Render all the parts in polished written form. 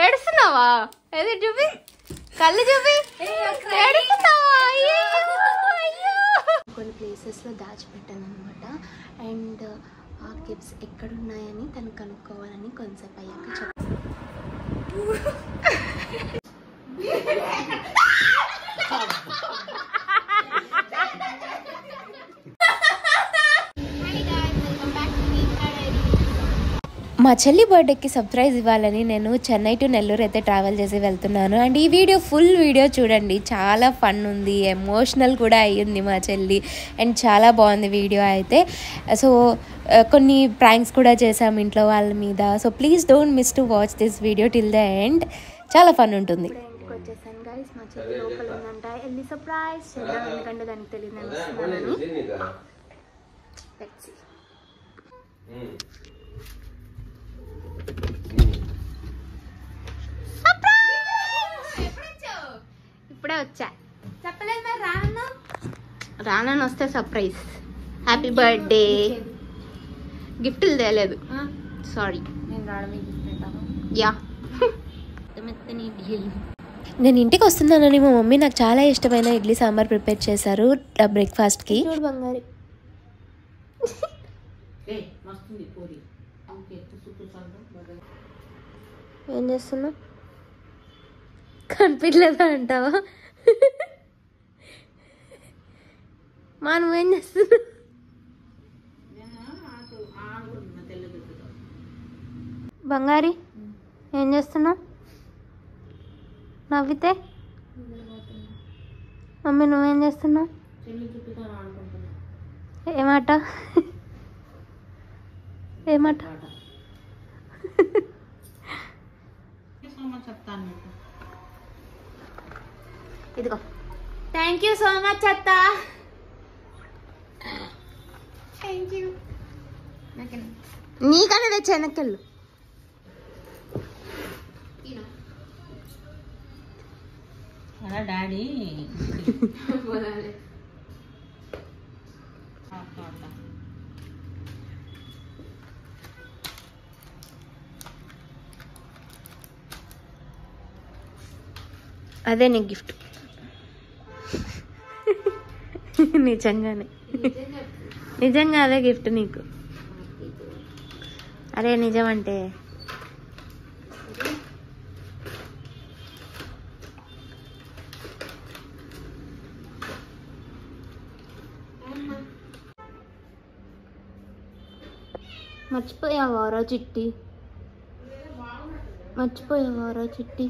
ఏడుస్తున్నావా? ఏది చూపి, కళ్ళు చూపి. ఏడుస్తున్నావా? కొన్ని ప్లేసెస్లో దాచిపెట్టాను అనమాట. అండ్ ఆ గిఫ్ట్స్ ఎక్కడున్నాయని తను కనుక్కోవాలని కొంచెంసేపు అయ్యాక చెప్తాను. మా చెల్లి బర్త్డేకి సర్ప్రైజ్ ఇవ్వాలని నేను చెన్నై టు నెల్లూరు అయితే ట్రావెల్ చేసి వెళ్తున్నాను. అండ్ ఈ వీడియో ఫుల్ వీడియో చూడండి, చాలా ఫన్ ఉంది, ఎమోషనల్ కూడా అయ్యింది మా చెల్లి. అండ్ చాలా బాగుంది వీడియో అయితే. సో కొన్ని ప్రాంక్స్ కూడా చేసాము ఇంట్లో వాళ్ళ మీద. So please don't miss to watch this video till the end. చాలా ఫన్ ఉంటుంది. ఇంటికి వచ్చేసాను గైస్. మా చెల్లి లోపల ఉందంట. వెళ్ళి సర్ప్రైజ్ చేద్దాం, ఎందుకంటే దానికి తెలియదు నేను వస్తున్నానని. ఇప్పుడే వచ్చా, చెప్పలేదు మరి రానని వస్తే సర్ప్రైజ్. Happy birthday. గిఫ్ట్లు తేలేదు, సారీ. యా నేను ఇంటికి వస్తున్నానని మా మమ్మీ నాకు చాలా ఇష్టమైన ఇడ్లీ సాంబార్ ప్రిపేర్ చేశారు బ్రేక్ఫాస్ట్కి. చూడు బంగారు, ఏం చేస్తున్నావు? కనిపించలేదా అంటావా? మా నువ్వేం చేస్తున్నావు? బంగారి ఏం చేస్తున్నావు? నవ్వితే మమ్మీ నువ్వేం చేస్తున్నావు? ఏమాట ఏమాట? ఇదిగో, థ్యాంక్ యూ సో మచ్ అత్త. Thank you. నీకన్నా తెచ్చా వెనక్కెళ్ళు. డాడీ అదే నీ గిఫ్ట్. నిజంగానే, నిజంగా అదే గిఫ్ట్ నీకు. అరే నిజమంటే మర్చిపోయావారా చిట్టి? మర్చిపోయావారా చిట్టి?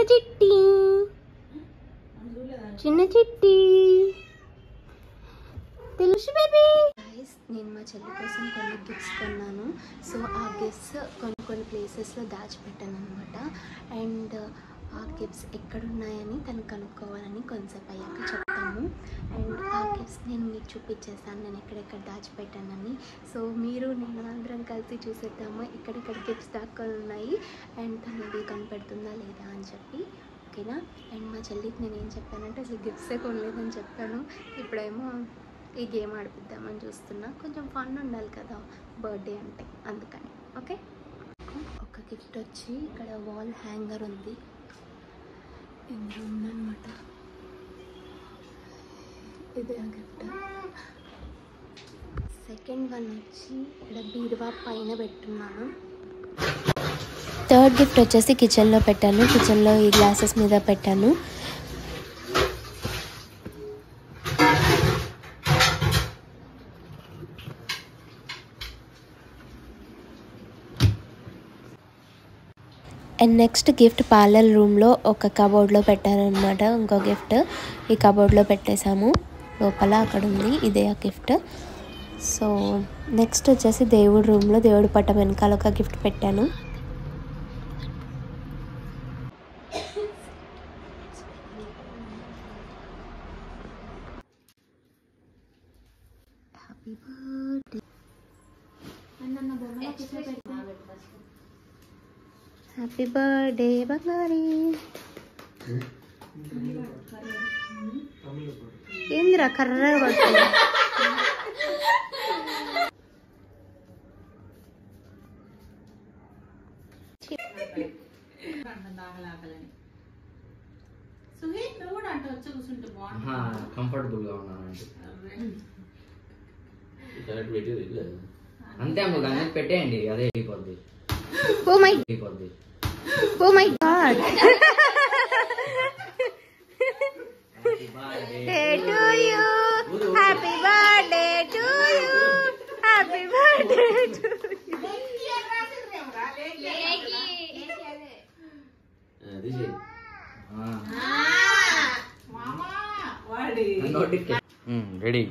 చిట్టి, చిన్న చిట్టి, తెలుసు బేబీ. నేను మా చెల్లి కోసం కొన్ని గిఫ్ట్స్ కొన్నాను. సో ఆ గిఫ్ట్స్ కొన్ని ప్లేసెస్లో దాచిపెట్టాను అనమాట. అండ్ ఆ గిఫ్ట్స్ ఎక్కడున్నాయని తను కనుక్కోవాలని కొంచెంసేపు అయ్యాక చెప్తాము. అండ్ ఆ గిఫ్ట్స్ నేను మీకు చూపించేస్తాను, నేను ఎక్కడెక్కడ దాచిపెట్టానని. సో మీరు నేను అందరం కలిసి చూసేద్దాము ఎక్కడెక్కడ గిఫ్ట్స్ దాక్కొని ఉన్నాయి అండ్ తను ఇది కనిపెడుతుందా లేదా అని చెప్పి. ఓకేనా? అండ్ మా చెల్లికి నేను ఏం చెప్పానంటే అసలు గిఫ్ట్సే కొనలేదని చెప్పాను. ఇప్పుడేమో ఈ గేమ్ ఆడిపిద్దామని చూస్తున్నా. కొంచెం ఫన్ ఉండాలి కదా బర్త్డే అంటే, అందుకని. ఓకే, ఒక గిఫ్ట్ వచ్చి ఇక్కడ వాల్ హ్యాంగర్ ఉంది, ఇందులో ఉందన్నమాట. ఇదే ఆ గిఫ్ట్. సెకండ్ వన్ వచ్చి ఇక్కడ బీరువా పైన పెట్టున్నాను. థర్డ్ గిఫ్ట్ వచ్చేసి కిచెన్లో పెట్టాను. కిచెన్లో ఈ గ్లాసెస్ మీద పెట్టాను. అండ్ నెక్స్ట్ గిఫ్ట్ పార్లర్ రూమ్లో ఒక కబోర్డ్లో పెట్టాను అనమాట. ఇంకో గిఫ్ట్ ఈ కబోర్డ్లో పెట్టేశాము, లోపల అక్కడ ఉంది. ఇదే ఆ గిఫ్ట్. సో నెక్స్ట్ వచ్చేసి దేవుడి రూమ్లో దేవుడి పట్టం వెనకాల ఒక గిఫ్ట్ పెట్టాను. హ్యాపీ బర్త్డే బంగారి. ఏందిరా కర్రగా పడుతుంది? కంఫర్టబుల్ గా ఉన్నాను అంతే అమ్మ, దాని మీద పెట్టేయండి, అదే అయిపోద్ది. Oh my god. To you, happy birthday to you, happy birthday to ready.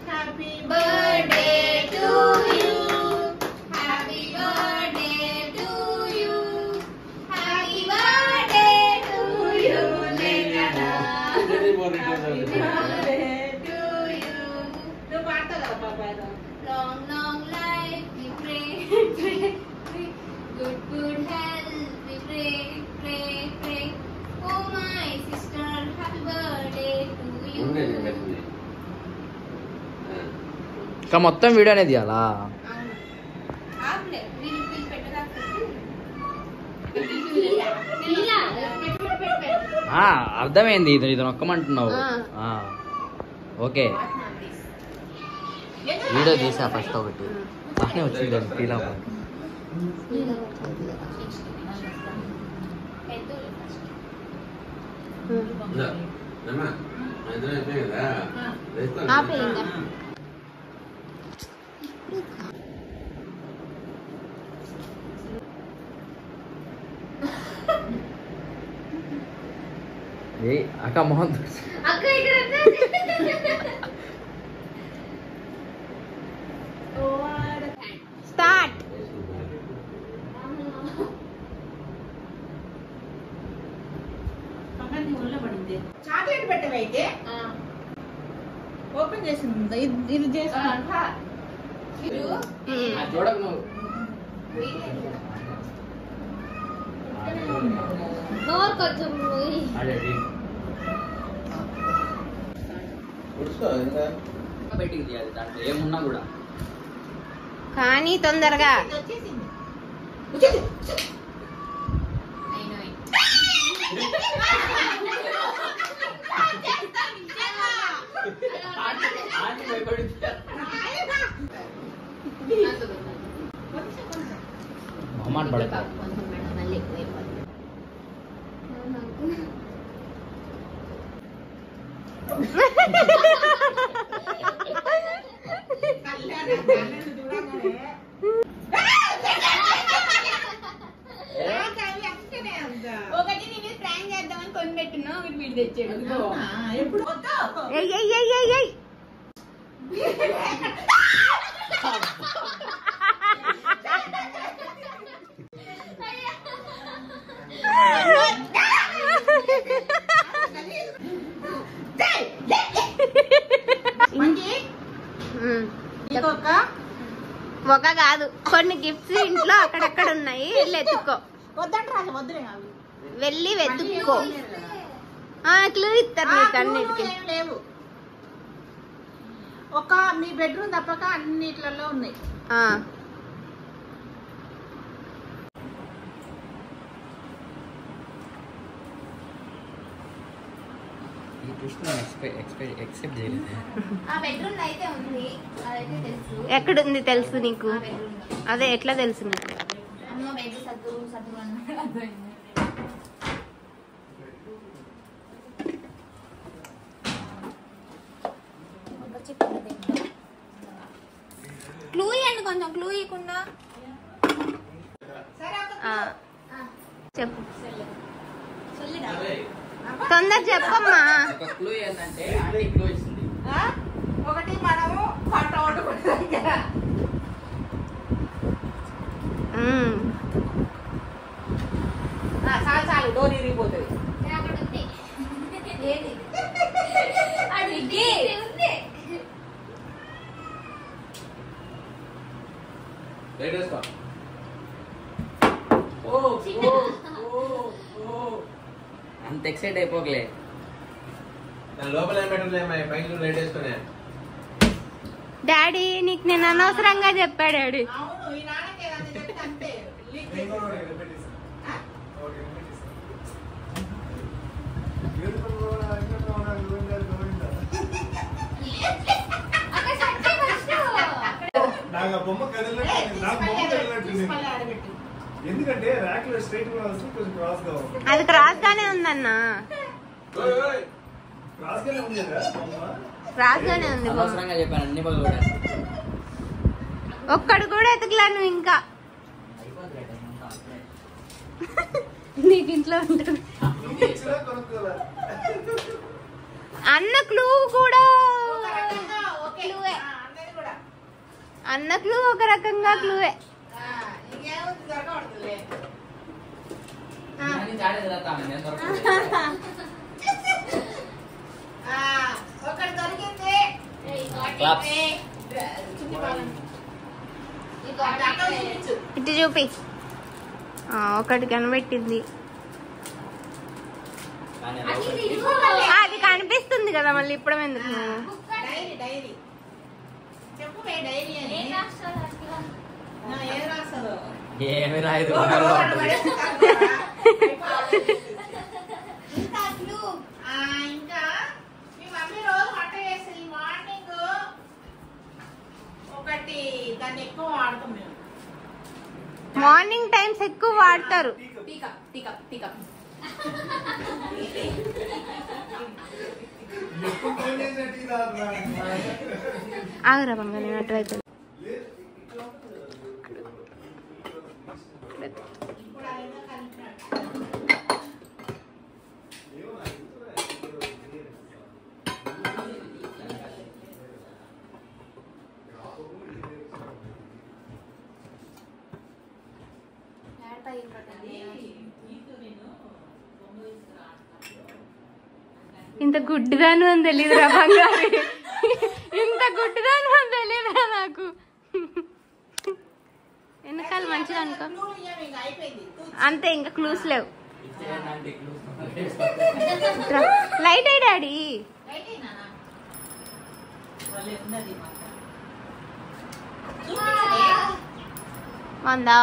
Happy birthday to you, happy birthday to you, happy birthday to you, long long life we pray, good health we pray pray pray. Oh my sister happy birthday to you. ఇంకా మొత్తం video అనేది అలా అర్థమైంది. ఇది నొక్కమంటున్నావు. Okay, video తీసా first ఒకటి బాగానే వచ్చింది. ఫీల్ అవ్వాలి. అక్క మొహం స్టార్ట్. చాక్లెట్ పెట్టవైతే ఓపెన్ చేసింది. ఇది చేసి చూడకు నువ్వు. కొంచెం బయటికి తీయాలి, దాంట్లో ఏమున్నా కూడా. కానీ తొందరగా మొహమాట పడతారు. ఒకటి నేను ప్రాంక్ చేద్దామని కొని పెట్టున్నా, వీడు తెచ్చాడు. ఎప్పుడు ఒక కాదు, కొన్ని గిఫ్ట్స్ ఇంట్లో అక్కడక్కడ ఉన్నాయి, వెళ్ళి ఎత్తుక్కో. వెళ్ళి వెతుక్కో. క్లూ ఇస్తారు నీకు అన్నిటికీ. లేవు, ఒక మీ బెడ్రూమ్ తప్పక అన్నిట్లలో ఉన్నాయి. ఎక్కడుంది తెలుసు నీకు? అదే ఎట్లా తెలుసు నీకు? క్లూ ఇవ్వండి, కొంచెం క్లూ ఇవ్వకుండా. చెప్పు, తొందర చెప్పమ్మా. క్లూ ఏంటంటే ఒకటి మనము పంట చాలు చాలు, డోర్ ఇరిగిపోతుంది. అంత ఎక్సైట్ అయిపోకలే. లోపల ఏం పెట్టలే, పైకి లైట్ వేసుకునే. డాడీ నీకు నేను అనవసరంగా చెప్పా డాడీ. అవును ఈ నాన్నకి ఏదైనా చెప్తే అంతే లీక్ ఎందుకంటే ర్యాక్ లో స్ట్రైట్ గా వస్తుంది కొంచెం క్రాస్ గా ఉంది. అది క్రాస్ గానే ఉందన్న. క్రాస్ గానే ఉంది కదా క్రాస్ గానే ఉంది. అనవసరంగా చెప్పాను అన్ని పగలు కూడా. ఒక్కడు కూడా ఎతకలా నువ్వు ఇంకా. నీకు ఇంట్లో ఉంటుంది అన్న క్లూ కూడా. క్లూవే అన్న క్లూ ఒక రకంగా క్లూవే. ఇంకేముంది దొరకబడుతుంది. ఒకటి దొరికింది. ఇటు చూపి. ఒకటి కనిపెట్టింది. అది కనిపిస్తుంది కదా మళ్ళీ ఇప్పుడు ఎందుకు? డైరీ డైరీ చెప్పు డైరీ అని ఏం రాస్తాడు? ఏమి రాయదు. ఇంకా మీ మమ్మీ రోజు వంట చేస్తుంది. మార్నింగ్ ఒకటి దాన్ని ఎక్కువ వాడతాం మేము. మార్నింగ్ టైమ్స్ ఎక్కువ వాడతారు. ఆగరా బంగా నేను అటువైపు. ఇంత గుడ్డిదాను అని తెలియదురా బంగారు. ఇంత గుడ్డిదాను అని తెలియదురా నాకు. వెనకాల మంచిగా అనుకో అంతే. ఇంకా క్లూస్ లేవు. లైట్ అయ్యి డాడీ. వందా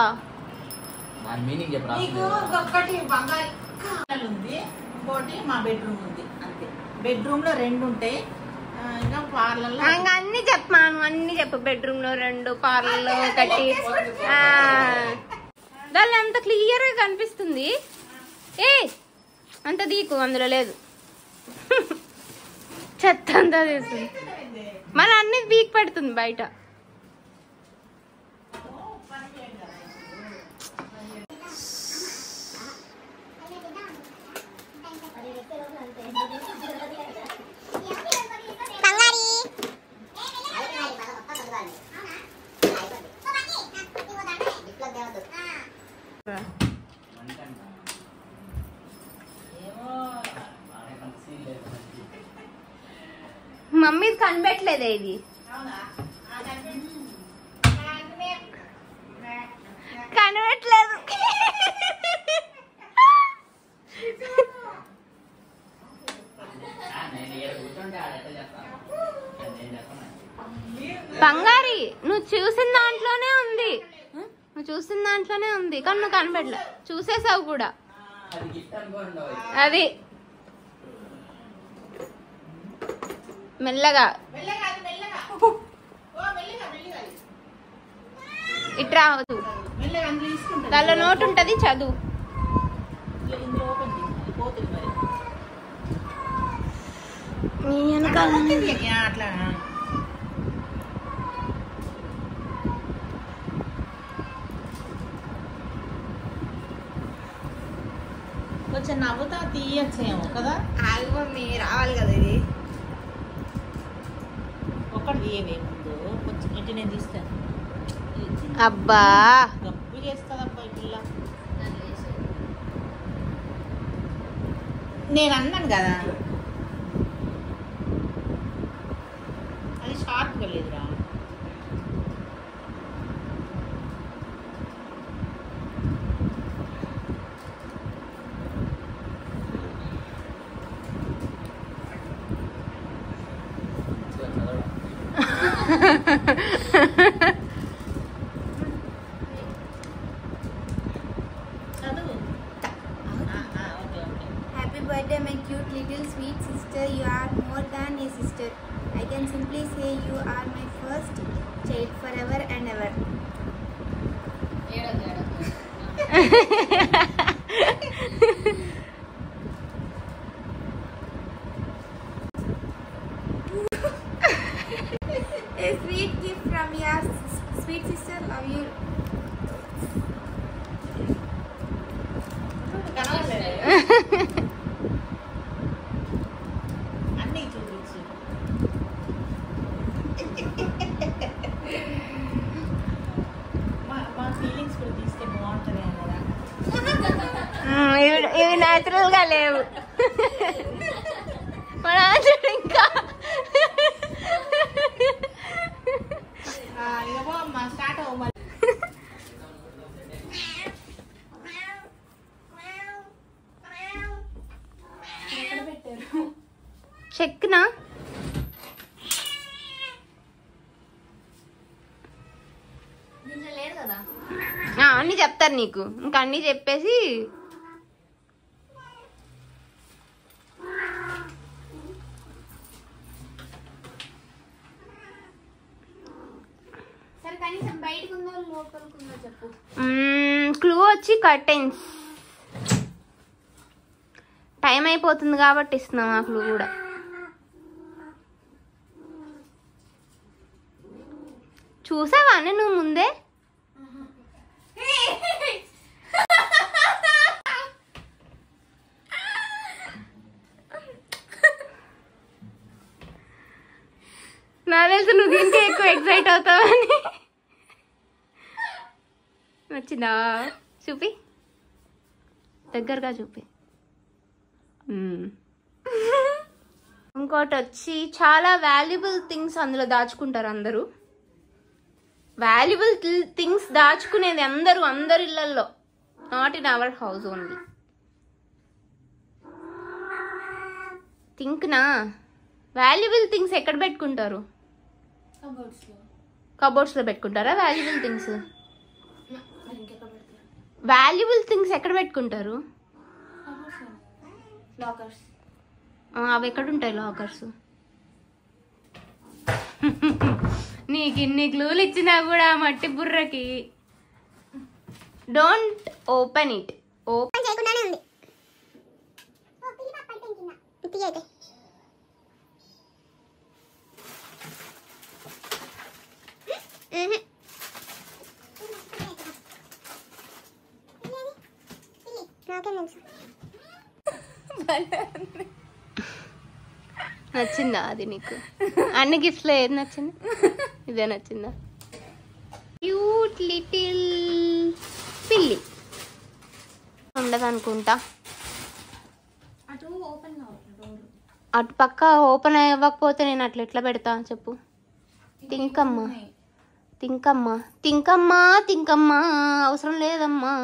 దాని మీనింగ్ చెప్పరా? నీకు ఒక్కటి బంగారు ఉంది, ఇంకోటి మా బెడ్రూమ్ ఉంది. అంతే. బెడ్రూమ్ లో 2 ఉంటాయి. ఇంకా పార్లర్ లో అన్ని చెప్పాను. అన్ని చెప్పు. బెడ్రూమ్ లో 2, పార్లర్ లో 1. దాన్ని అంత క్లియర్ గా కనిపిస్తుంది. ఏ అంత దీకు అందులో లేదు. చెత్త అంతా తీస్తుంది. మన అన్ని వీక్ పెడుతుంది బయట. మమ్మీ కనిపెట్టలేదే ఇది. కనిపెట్టలేదు. బంగారి నువ్వు చూసిన దాంట్లోనే ఉంది. కానీ నువ్వు కనిపెట్టలే. చూసేసావు కూడా. అది మెల్లగా ఇట్రా. దానిలో నోట్ ఉంటది చదువు. అట్లా కొంచెం నవ్వుతా తీయచ్చేమో కదా. ఆల్బమ్ రావాలి కదా ఇది. ఒకటి తీయవే ముందు. కొంచెం ఇటు నేను తీస్తాను. అబ్బా గప్పు చేస్తుందబ్బా ఈ పిల్ల. నేను అన్నాను కదా అది షార్ప్గా లేదురా. birthday, my cute little sweet sister. You are more than a sister. I can simply say you are my first child forever and ever. A sweet gift from your sweet sister. Love you. అన్నీ చూపించు. మా feelings కూడా తీస్తే బాగుంటుంది కదా. ఇవి natural గా లేవు. మన ఇంకా ఇవ్వ అమ్మా స్టార్ట్ అవ్వ. చెక్నా అన్నీ చెప్తారు నీకు. ఇంకా అన్నీ చెప్పేసి సరే కనీసం బయటకు ఉందో లోపలికి ఉందో చెప్పు. క్లూ వచ్చి కర్టెన్స్. టైం అయిపోతుంది కాబట్టి ఇస్తున్నాం ఆ క్లూ కూడా. చూసావా నువ్వు ముందే? నా తెలుసు నువ్వు దీనికే ఎక్కువ ఎక్సైట్ అవుతావని. వచ్చిందా? చూపి, దగ్గరగా చూపి. ఇంకోటి వచ్చి చాలా వాల్యుబుల్ థింగ్స్ అందులో దాచుకుంటారు అందరూ. వాల్యుబుల్ థింగ్స్ దాచుకునేది అందరి ఇళ్లలో, not in our house only. Think నా. వాల్యుబుల్ థింగ్స్ ఎక్కడ పెట్టుకుంటారు? కబోర్డ్స్ లో పెట్టుకుంటారా వాల్యుబుల్ థింగ్స్? వాల్యుబుల్ థింగ్స్ ఎక్కడ పెట్టుకుంటారు? లాకర్స్. అవి ఎక్కడుంటాయి లాకర్స్? నీకు ఇన్ని క్లూలు ఇచ్చినా కూడా మట్టి బుర్రకి. Don't open it. ఓపెన్ చేయకుండానే ఉంది. నచ్చిందా అది నీకు? అన్ని గిఫ్ట్స్ లో ఏది నచ్చింది? ఇదే నచ్చిందా? క్యూట్ లిటిల్ పిల్లి ఉండదు అనుకుంటా. అటు పక్క ఓపెన్ అవ్వకపోతే నేను అట్లా ఎట్లా పెడతా చెప్పు? తింకమ్మా తింకమ్మా తింకమ్మా తింకమ్మా అవసరం లేదమ్మా.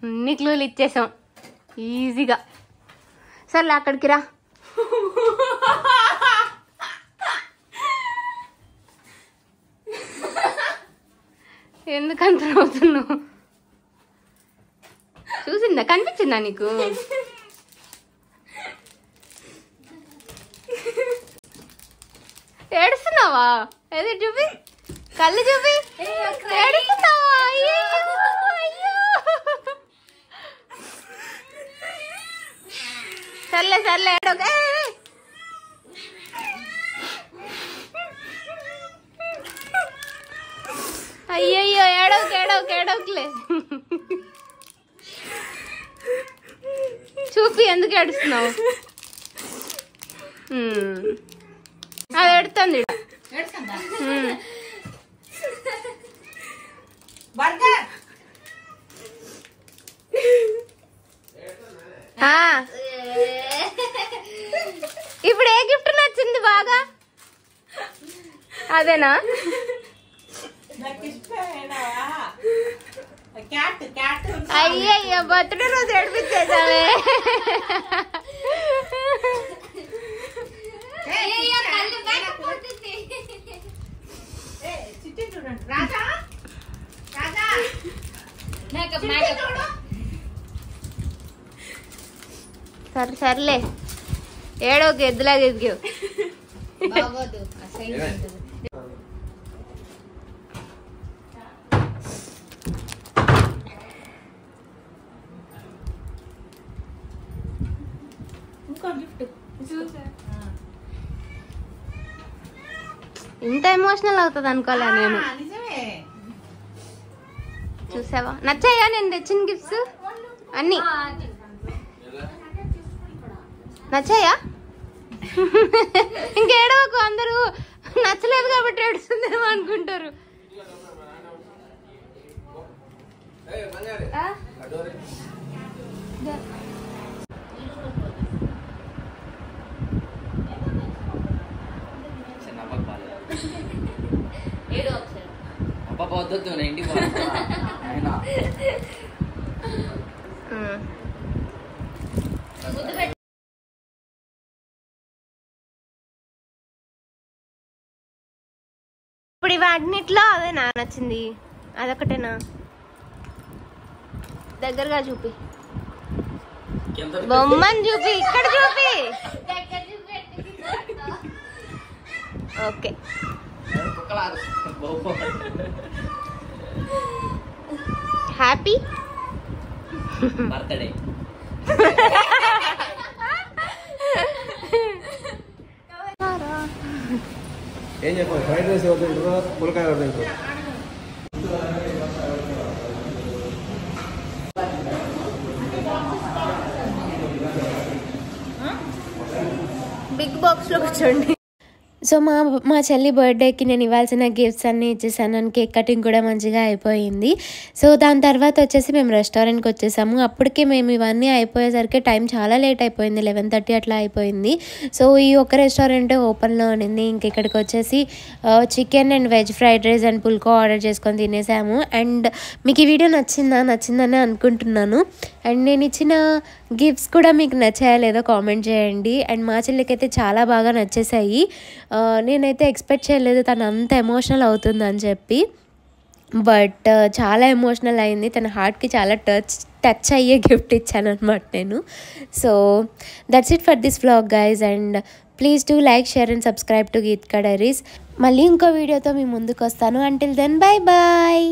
అన్ని క్లూలు ఇచ్చేసాం ఈజీగా. సర్లే అక్కడికి రా. ఎందుకంత అవుతున్నావు? చూసిందా? కనిపించిందా నీకు? ఏడుస్తున్నావా? ఏది చూపి, కళ్ళు చూపి. ఏడుస్తున్నావా? అయ్యో సర్లే సర్లే ఏడోక. అయ్యయ్యో ఏడవకులే. చూపి, ఎందుకు ఏడుస్తున్నావు? అది ఏడుతుంది. ఇప్పుడు ఏ గిఫ్ట్ నచ్చింది బాగా? అదేనా? అయ్యయ్యో బర్త్డే రోజు ఏడిపించేసావే. సర్లే ఏడో ఒక ఎద్దులాగా ఎదిగావు. బాగోదు అసహ్యంగా ఉంటుంది. ఇంకో గిఫ్ట్ ఇంత ఎమోషనల్ అవుతుంది అనుకోలే నేను. నిజమే. చూసావా నచ్చాయా నేను తెచ్చిన గిఫ్ట్స్ అన్ని నచ్చాయా? ఇంకేడవకు, అందరూ నచ్చలేదు కాబట్టి ఏడుస్తుందేమో అనుకుంటారు. అబ్బా వద్దొద్దు నేను ఇంటికి పోతా. ఆయన ఇప్పుడు ఇవన్నిట్లో అదే నా నచ్చింది, అదొకటేనా? దగ్గరగా చూపి, బొమ్మని చూపి, ఇక్కడ చూపి. Okay happy birthday. ఏం చెప్పాలి? ఫ్రైడ్ రైస్ ఎవరు తింటారో పులకాయ ఎవరు తింటారు? బిగ్ బాక్స్లో కూర్చోండి. సో మా చెల్లి బర్త్డేకి నేను ఇవ్వాల్సిన గిఫ్ట్స్ అన్నీ ఇచ్చేసాను. కేక్ కటింగ్ కూడా మంచిగా అయిపోయింది. సో దాని తర్వాత వచ్చేసి మేము రెస్టారెంట్కి వచ్చేసాము. అప్పటికే మేము ఇవన్నీ అయిపోయేసరికి టైం చాలా లేట్ అయిపోయింది, 11:30 అట్లా అయిపోయింది. సో ఈ ఒక్క రెస్టారెంట్ ఓపెన్లో ఉండింది. ఇంక ఇక్కడికి వచ్చేసి chicken and veg fried rice and pulka order చేసుకొని తినేసాము. అండ్ మీకు ఈ వీడియో నచ్చిందని అనుకుంటున్నాను. అండ్ నేను ఇచ్చిన గిఫ్ట్స్ కూడా మీకు నచ్చాయా లేదో కామెంట్ చేయండి. అండ్ మా చెల్లికి అయితే చాలా బాగా నచ్చేసాయి. నేనైతే ఎక్స్పెక్ట్ చేయలేదు తను అంత ఎమోషనల్ అవుతుందని చెప్పి. బట్ చాలా ఎమోషనల్ అయింది. తన హార్ట్కి చాలా టచ్ అయ్యే గిఫ్ట్ ఇచ్చాను అనమాట నేను. So that's it for this vlog guys. And please do like, share and subscribe to Geethika diaries. మళ్ళీ ఇంకో వీడియోతో మీ ముందుకు వస్తాను. Until then bye bye.